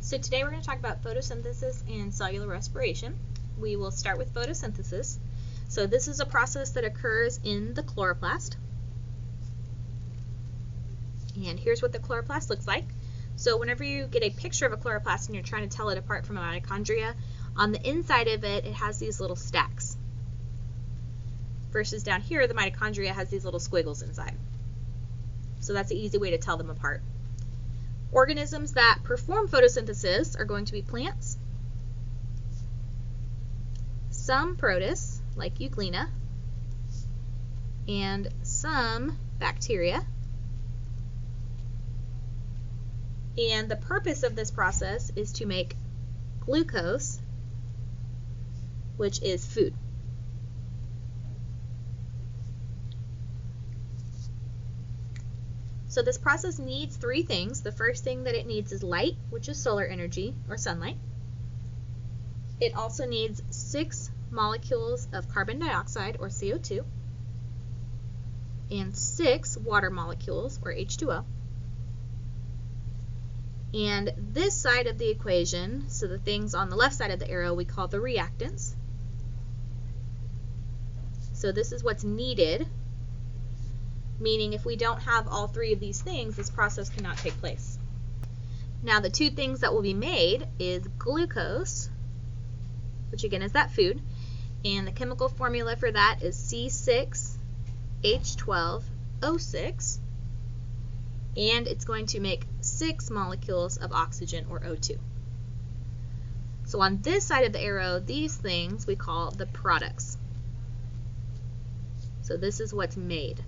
So today we're going to talk about photosynthesis and cellular respiration. We will start with photosynthesis. So this is a process that occurs in the chloroplast. And here's what the chloroplast looks like. So whenever you get a picture of a chloroplast and you're trying to tell it apart from a mitochondria, on the inside of it, it has these little stacks. Versus down here, the mitochondria has these little squiggles inside. So that's an easy way to tell them apart. Organisms that perform photosynthesis are going to be plants, some protists, like Euglena, and some bacteria. And the purpose of this process is to make glucose, which is food. So this process needs three things. The first thing that it needs is light, which is solar energy or sunlight. It also needs 6 molecules of carbon dioxide or CO2 and 6 water molecules or H2O. And this side of the equation, so the things on the left side of the arrow, we call the reactants. So this is what's needed, meaning if we don't have all three of these things, this process cannot take place. Now the two things that will be made is glucose, which again is that food, and the chemical formula for that is C6H12O6, and it's going to make 6 molecules of oxygen or O2. So on this side of the arrow, these things we call the products. So this is what's made.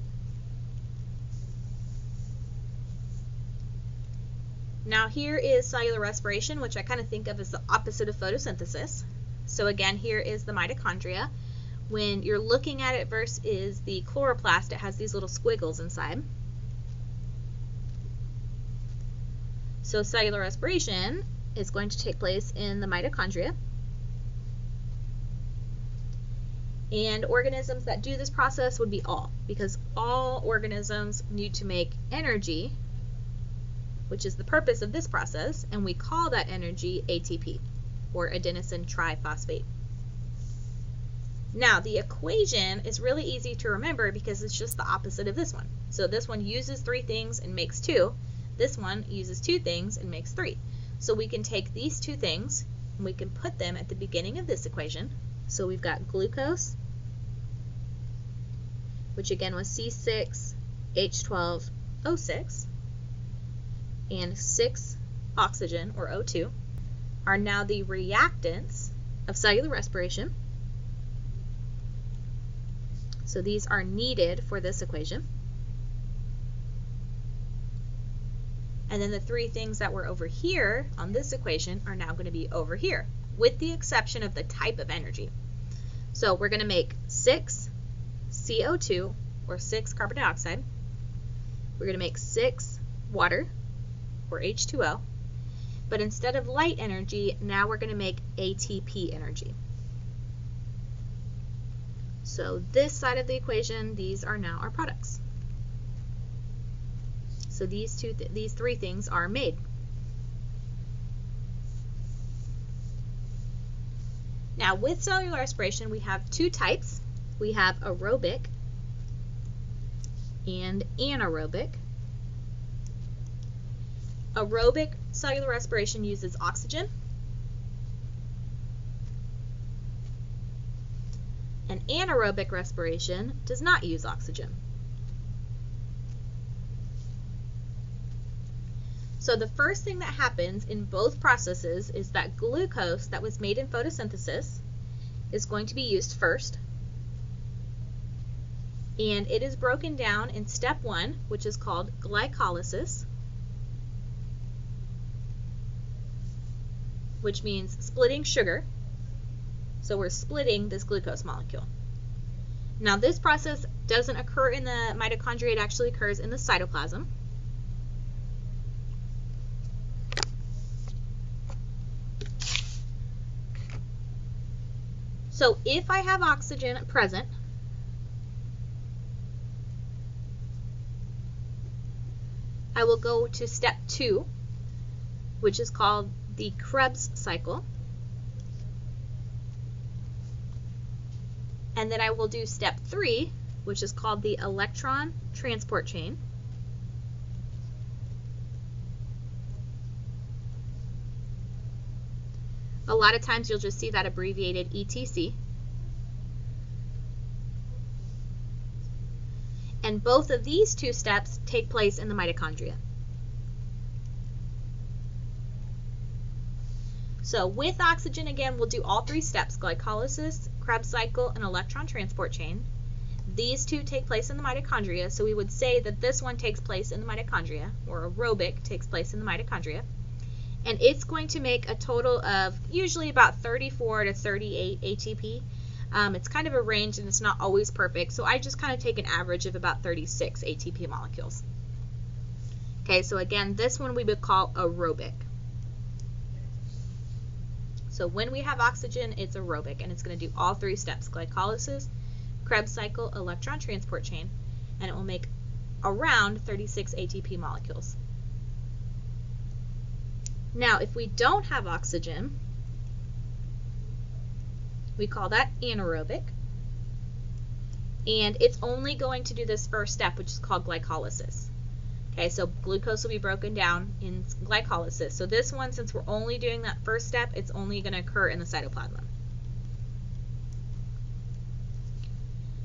Now here is cellular respiration, which I kind of think of as the opposite of photosynthesis. So again, here is the mitochondria. When you're looking at it versus the chloroplast, it has these little squiggles inside. So cellular respiration is going to take place in the mitochondria. And organisms that do this process would be all, because all organisms need to make energy, which is the purpose of this process, and we call that energy ATP, or adenosine triphosphate. Now, the equation is really easy to remember because it's just the opposite of this one. So this one uses 3 things and makes 2. This one uses 2 things and makes 3. So we can take these 2 things and we can put them at the beginning of this equation. So we've got glucose, which again was C6H12O6, and 6 oxygen, or O2, are now the reactants of cellular respiration. So these are needed for this equation. And then the 3 things that were over here on this equation are now going to be over here, with the exception of the type of energy. So we're going to make 6 CO2, or 6 carbon dioxide. We're going to make 6 water, or H2O, but instead of light energy, now we're going to make ATP energy. So this side of the equation, these are now our products. So these 3 things are made. Now with cellular respiration, we have 2 types. We have aerobic and anaerobic. Aerobic cellular respiration uses oxygen, and anaerobic respiration does not use oxygen. So the first thing that happens in both processes is that glucose that was made in photosynthesis is going to be used first, and it is broken down in step 1, which is called glycolysis, which means splitting sugar. So we're splitting this glucose molecule. Now this process doesn't occur in the mitochondria, it actually occurs in the cytoplasm. So if I have oxygen present, I will go to step 2, which is called the Krebs cycle. And then I will do step 3, which is called the electron transport chain. A lot of times you'll just see that abbreviated ETC. And both of these two steps take place in the mitochondria. So with oxygen, again, we'll do all 3 steps: glycolysis, Krebs cycle, and electron transport chain. These two take place in the mitochondria, so we would say that this one takes place in the mitochondria, or aerobic takes place in the mitochondria. And it's going to make a total of usually about 34 to 38 ATP. It's kind of a range and it's not always perfect, so I just kind of take an average of about 36 ATP molecules. Okay, so again, this one we would call aerobic. So when we have oxygen, it's aerobic, and it's going to do all 3 steps: glycolysis, Krebs cycle, electron transport chain, and it will make around 36 ATP molecules. Now, if we don't have oxygen, we call that anaerobic, and it's only going to do this first step, which is called glycolysis. Okay, so glucose will be broken down in glycolysis. So this one, since we're only doing that first step, it's only going to occur in the cytoplasm.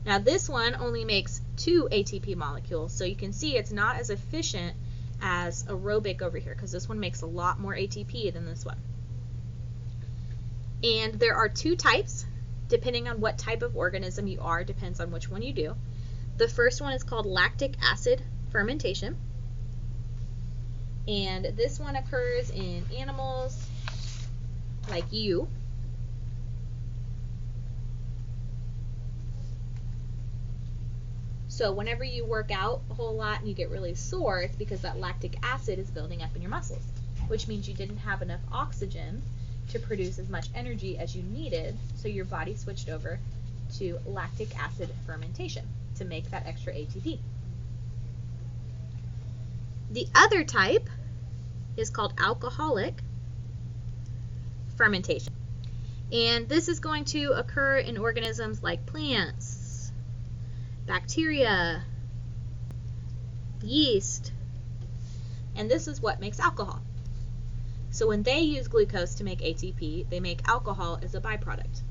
Now this one only makes 2 ATP molecules, so you can see it's not as efficient as aerobic over here, because this one makes a lot more ATP than this one. And there are 2 types, depending on what type of organism you are, depends on which one you do. The first one is called lactic acid fermentation. And this one occurs in animals like you. So whenever you work out a whole lot and you get really sore, it's because that lactic acid is building up in your muscles, which means you didn't have enough oxygen to produce as much energy as you needed, so your body switched over to lactic acid fermentation to make that extra ATP. The other type is called alcoholic fermentation. And this is going to occur in organisms like plants, bacteria, yeast, and this is what makes alcohol. So when they use glucose to make ATP, they make alcohol as a byproduct.